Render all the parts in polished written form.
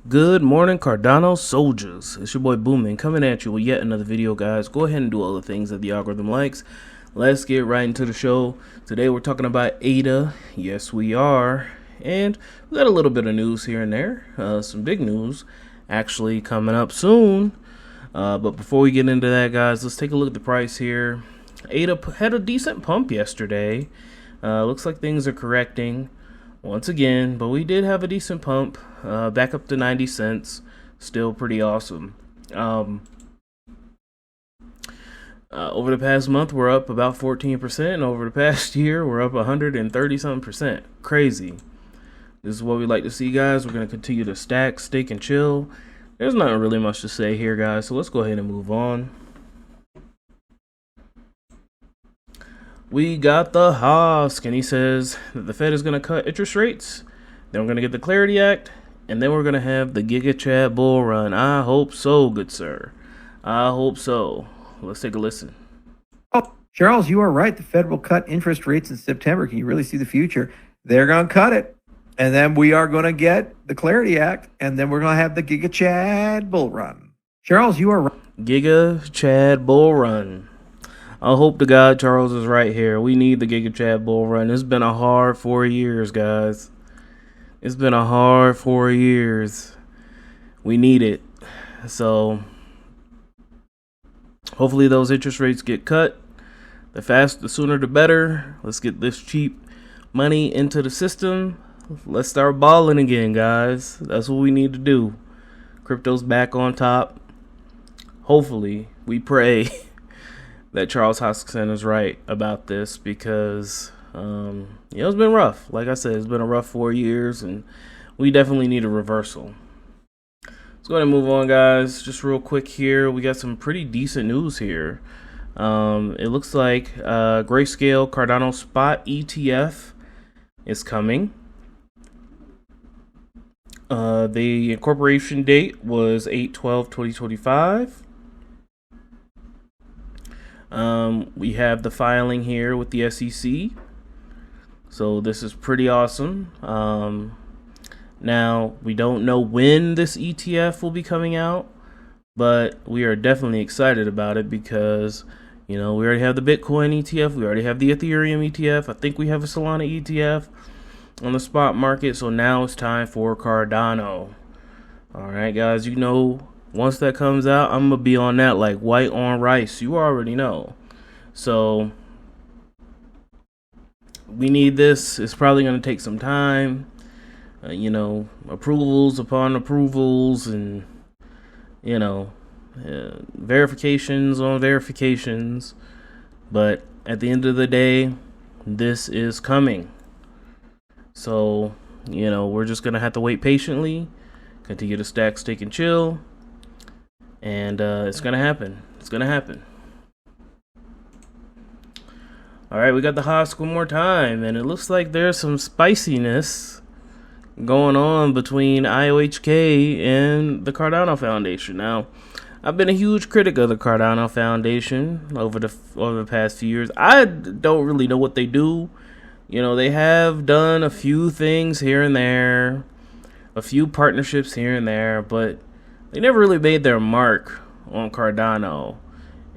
Good morning, Cardano soldiers. It's your boy Boomin coming at you with yet another video, guys. Go ahead and do all the things that the algorithm likes. Let's get right into the show. Today we're talking about ADA. Yes, we are. And we got a little bit of news here and there. Some big news actually coming up soon. But before we get into that, guys, let's take a look at the price here. ADA had a decent pump yesterday. Looks like things are correcting once again, but we did have a decent pump, back up to 90 cents. Still pretty awesome. Over the past month, we're up about 14%, and over the past year, we're up 130 something percent. Crazy. This is what we like to see, guys. We're going to continue to stack, stake, and chill. There's not really much to say here, guys, so let's go ahead and move on. We got the IOHK, and he says that the Fed is going to cut interest rates. Then we're going to get the Clarity Act, and then we're going to have the Gigachad bull run. I hope so, good sir. I hope so. Let's take a listen. Oh, Charles, you are right. The Fed will cut interest rates in September. Can you really see the future? They're going to cut it, and then we are going to get the Clarity Act, and then we're going to have the Gigachad bull run. Charles, you are right. Gigachad bull run. I hope to God Charles is right here. We need the Gigachad bull run. It's been a hard 4 years, guys. It's been a hard 4 years. We need it. So hopefully those interest rates get cut. The sooner the better. Let's get this cheap money into the system. Let's start balling again, guys. That's what we need to do. Crypto's back on top. Hopefully, we pray that Charles Hoskinson is right about this, because it's been rough. Like I said, it's been a rough 4 years, and we definitely need a reversal. Let's go ahead and move on, guys. Just real quick here, we got some pretty decent news here. It looks like Grayscale Cardano Spot ETF is coming. The incorporation date was 8/12/2025. We have the filing here with the SEC, so this is pretty awesome. Now, we don't know when this ETF will be coming out, but we are definitely excited about it because, we already have the Bitcoin ETF, we already have the Ethereum ETF, I think we have a Solana ETF on the spot market, so now it's time for Cardano. Alright, guys, once that comes out, I'm going to be on that like white on rice. You already know. So we need this. It's probably going to take some time. Approvals upon approvals, and, verifications on verifications. But at the end of the day, this is coming. So, we're just going to have to wait patiently, continue to stack, stake, and chill. And it's going to happen. It's going to happen. All right, we got the IOHK one more time, and it looks like there's some spiciness going on between IOHK and the Cardano Foundation. Now, I've been a huge critic of the Cardano Foundation over the past few years. I don't really know what they do. They have done a few things here and there, a few partnerships here and there, but they never really made their mark on Cardano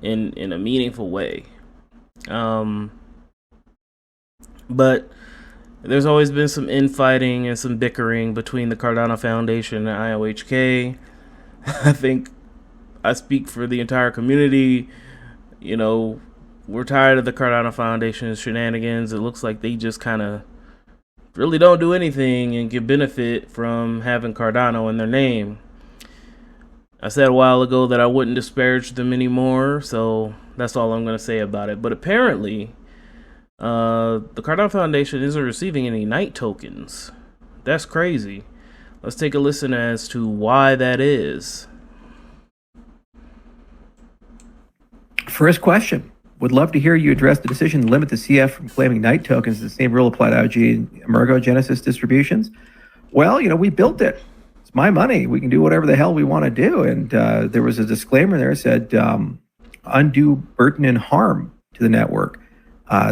in a meaningful way. But there's always been some infighting and some bickering between the Cardano Foundation and IOHK. I think I speak for the entire community. We're tired of the Cardano Foundation's shenanigans. It looks like they just kind of really don't do anything and can benefit from having Cardano in their name. I said a while ago that I wouldn't disparage them anymore, so that's all I'm going to say about it. But apparently, the Cardano Foundation isn't receiving any Night tokens. That's crazy. Let's take a listen as to why that is. First question. Would love to hear you address the decision to limit the CF from claiming Night tokens. The same rule applied to IOHK and EMURGO Genesis distributions. Well, we built it. It's my money. We can do whatever the hell we want to do. And there was a disclaimer there that said undue burden and harm to the network.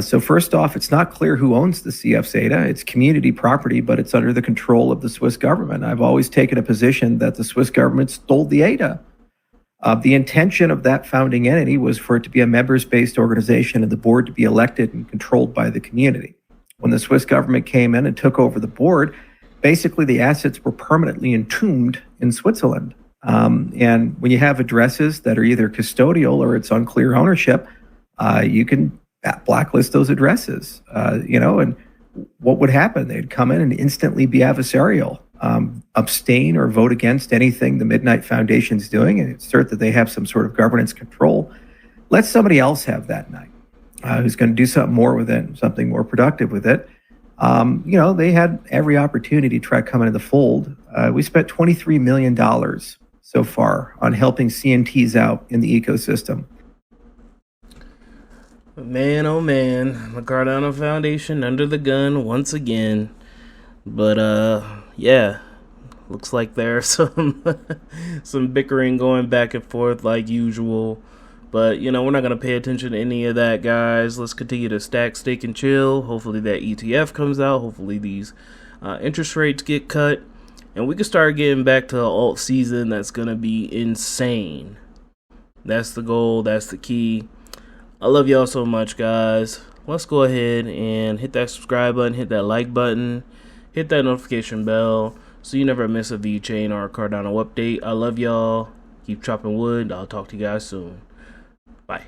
So first off, it's not clear who owns the CF Zeta. It's community property, but it's under the control of the Swiss government. I've always taken a position that the Swiss government stole the ADA. The intention of that founding entity was for it to be a members-based organization and the board to be elected and controlled by the community. When the Swiss government came in and took over the board, basically the assets were permanently entombed in Switzerland. And when you have addresses that are either custodial or it's unclear ownership, you can blacklist those addresses, and what would happen? They'd come in and instantly be adversarial, abstain or vote against anything the Midnight Foundation's doing and assert that they have some sort of governance control. Let somebody else have that night, who's going to do something more with it, something more productive with it. They had every opportunity to try to come into the fold. We spent $23 million so far on helping CNTs out in the ecosystem. Man, oh man, the Cardano Foundation under the gun once again. But yeah, looks like there's some bickering going back and forth like usual. But we're not gonna pay attention to any of that, guys. Let's continue to stack, stake, and chill. Hopefully that ETF comes out. Hopefully these interest rates get cut, and we can start getting back to alt season. That's gonna be insane. That's the goal. That's the key. I love y'all so much, guys. Let's go ahead and hit that subscribe button, hit that like button, hit that notification bell so you never miss a Vechain or a Cardano update. I love y'all. Keep chopping wood. I'll talk to you guys soon. Bye.